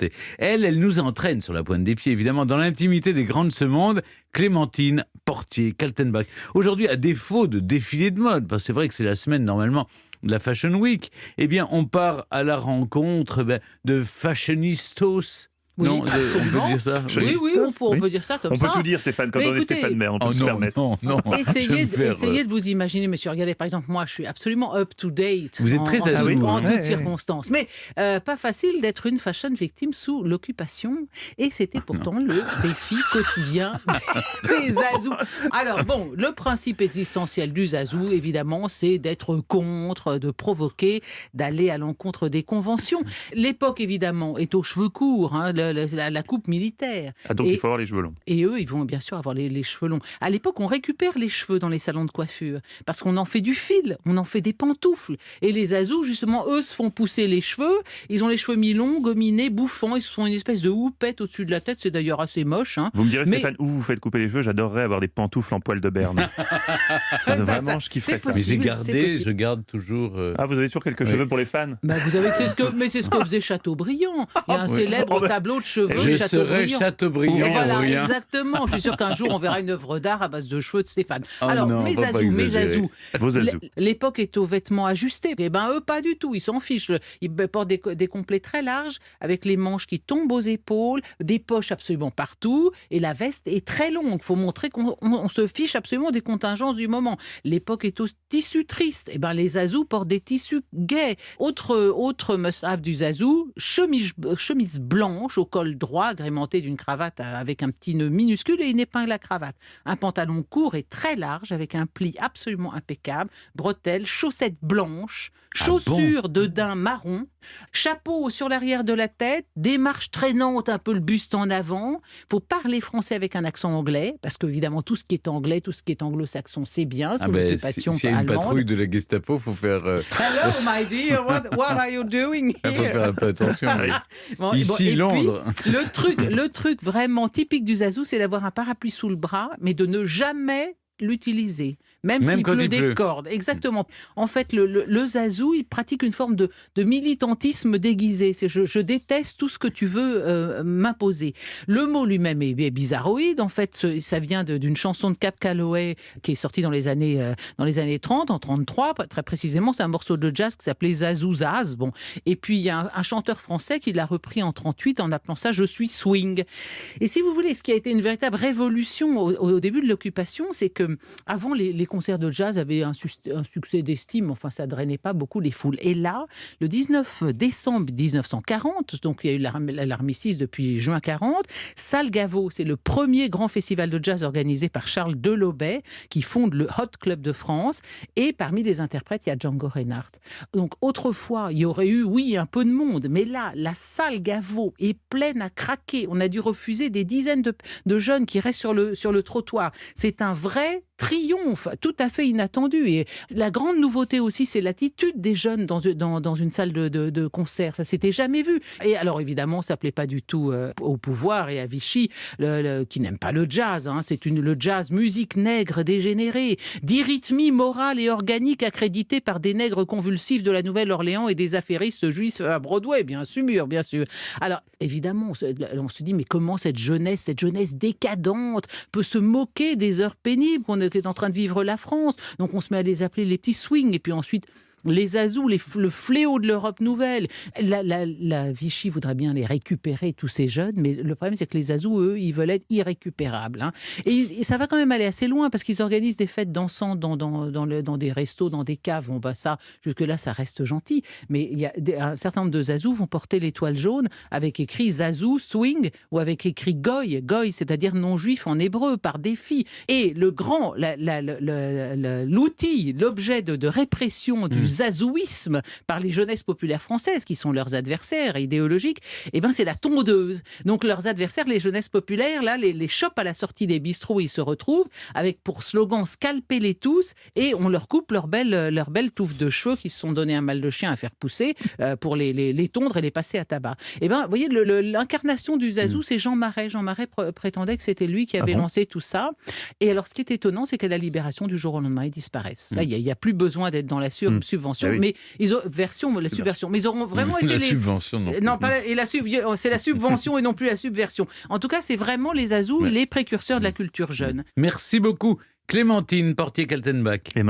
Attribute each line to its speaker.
Speaker 1: santé. Elle nous entraîne sur la pointe des pieds, évidemment, dans l'intimité des grandes de ce monde. Clémentine Portier-Kaltenbach. Aujourd'hui, à défaut de défilé de mode, parce que c'est vrai que c'est la semaine normalement de la Fashion Week, eh bien, on part à la rencontre de fashionistos.
Speaker 2: Oui,
Speaker 1: non, on peut dire ça.
Speaker 2: Oui, on peut dire ça comme ça.
Speaker 3: On peut tout dire, Stéphane, quand on est Stéphane Bern, on peut se permettre.
Speaker 1: Non,
Speaker 2: essayez de vous imaginer, monsieur. Regardez, par exemple, moi, je suis absolument up-to-date.
Speaker 1: Vous êtes très
Speaker 2: en toutes circonstances. Mais pas facile d'être une fashion victime sous l'occupation. Et c'était pourtant le défi quotidien des zazous. Alors, bon, le principe existentiel du zazou, évidemment, c'est d'être contre, de provoquer, d'aller à l'encontre des conventions. L'époque, évidemment, est aux cheveux courts, hein, la coupe militaire.
Speaker 3: Ah, donc il faut avoir les cheveux longs.
Speaker 2: Et eux, ils vont bien sûr avoir les cheveux longs. À l'époque, on récupère les cheveux dans les salons de coiffure parce qu'on en fait du fil, on en fait des pantoufles. Et les zazous, justement, eux, se font pousser les cheveux. Ils ont les cheveux mi-longs, gominés, bouffants. Ils se font une espèce de houppette au-dessus de la tête. C'est d'ailleurs assez moche. Hein.
Speaker 3: Vous me direz, Stéphane, où vous faites couper les cheveux, j'adorerais avoir des pantoufles en poil de Berne. Vraiment, je kifferais ça.
Speaker 1: Mais je garde toujours...
Speaker 3: Ah, vous avez toujours quelques cheveux pour les fans?
Speaker 2: Vous avez, c'est ce que faisait Chateaubriand. Il y a un célèbre tableau de cheveux.
Speaker 1: Je serai Chateaubriand.
Speaker 2: Voilà, exactement. Je suis sûr qu'un jour, on verra une œuvre d'art à base de cheveux de Stéphane. Alors,
Speaker 1: non,
Speaker 2: mes zazous,
Speaker 3: vos zazous.
Speaker 2: L'époque est aux vêtements ajustés. Eh ben, eux, pas du tout. Ils s'en fichent. Ils portent des complets très larges, avec les manches qui tombent aux épaules, des poches absolument partout, et la veste est très longue. Il faut montrer qu'on se fiche absolument des contingences du moment. L'époque est au tissu triste. Eh ben, les zazous portent des tissus gais. Autre must-have du zazou, chemise blanche au col droit, agrémentée d'une cravate avec un petit nœud minuscule et une épingle à cravate. Un pantalon court et très large avec un pli absolument impeccable, bretelles, chaussettes blanches, chaussures de daim marron, chapeau sur l'arrière de la tête, démarche traînante, un peu le buste en avant. Il faut parler français avec un accent anglais, parce qu'évidemment tout ce qui est anglais, tout ce qui est anglo-saxon, c'est bien, sous l'occupation
Speaker 1: s'il y a une patrouille de la Gestapo, il faut faire...
Speaker 2: Hello my dear, what are you doing here?
Speaker 1: Il faut faire un peu attention. Ici, Londres.
Speaker 2: Puis, le truc vraiment typique du zazou, c'est d'avoir un parapluie sous le bras, mais de ne jamais l'utiliser. Même s'il pleut des cordes. Exactement. En fait, le zazou, il pratique une forme de militantisme déguisé. Je déteste tout ce que tu veux m'imposer. Le mot lui-même est bizarroïde. En fait, ça vient d'une chanson de Cab Calloway qui est sortie dans les années 30, en 33. Très précisément, c'est un morceau de jazz qui s'appelait Zazou Zaz. Bon. Et puis, il y a un chanteur français qui l'a repris en 38 en appelant ça « Je suis swing ». Et si vous voulez, ce qui a été une véritable révolution au début de l'occupation, c'est que avant les concerts de jazz avaient un succès d'estime, enfin ça drainait pas beaucoup les foules. Et là, le 19 décembre 1940, donc il y a eu l'armistice depuis juin 40, Salle Gaveau, c'est le premier grand festival de jazz organisé par Charles Delobet, qui fonde le Hot Club de France, et parmi les interprètes, il y a Django Reinhardt. Donc autrefois, il y aurait eu, oui, un peu de monde, mais là, la Salle Gaveau est pleine à craquer. On a dû refuser des dizaines de jeunes qui restent sur le trottoir. C'est un vrai triomphe tout à fait inattendu. Et la grande nouveauté aussi, c'est l'attitude des jeunes dans une salle de concert. Ça s'était jamais vu. Et alors évidemment, ça plaît pas du tout au pouvoir et à Vichy, qui n'aime pas le jazz. Hein. C'est le jazz, musique nègre dégénérée, d'irythmie morale et organique accréditée par des nègres convulsifs de la Nouvelle-Orléans et des affairistes juifs à Broadway, bien sûr. Alors évidemment, on se dit, mais comment cette jeunesse décadente peut se moquer des heures pénibles qu'on est en train de vivre la France. Donc on se met à les appeler les petits swings, et puis ensuite les zazous, le fléau de l'Europe nouvelle. La Vichy voudrait bien les récupérer, tous ces jeunes, mais le problème, c'est que les zazous, eux, ils veulent être irrécupérables. Hein. Et ça va quand même aller assez loin, parce qu'ils organisent des fêtes dansantes dans des restos, dans des caves. Bon, ça, jusque-là, ça reste gentil. Mais il y a un certain nombre de zazous vont porter l'étoile jaune avec écrit zazou, swing, ou avec écrit goy, c'est-à-dire non-juif en hébreu, par défi. Et l'outil, l'objet de répression du zazouisme par les jeunesses populaires françaises, qui sont leurs adversaires idéologiques, c'est la tondeuse. Donc leurs adversaires, les jeunesses populaires, là, les chopent à la sortie des bistrots, ils se retrouvent avec pour slogan « scalpez-les tous » et on leur coupe leurs belles touffes de cheveux qui se sont donné un mal de chien à faire pousser pour les tondre et les passer à tabac. Vous voyez, l'incarnation du zazou, c'est Jean Marais. Jean Marais prétendait que c'était lui qui avait lancé tout ça. Et alors, ce qui est étonnant, c'est qu'à la libération, du jour au lendemain, ils disparaissent. Ça, il n'y a plus besoin d'être dans la subversion subvention,
Speaker 3: Ah oui.
Speaker 2: mais ils ont la subversion, mais ils auront vraiment été
Speaker 1: la subvention, non.
Speaker 2: non, pas c'est la subvention et non plus la subversion. En tout cas, c'est vraiment les Azous, les précurseurs de la culture jeune.
Speaker 1: Merci beaucoup, Clémentine Portier-Kaltenbach.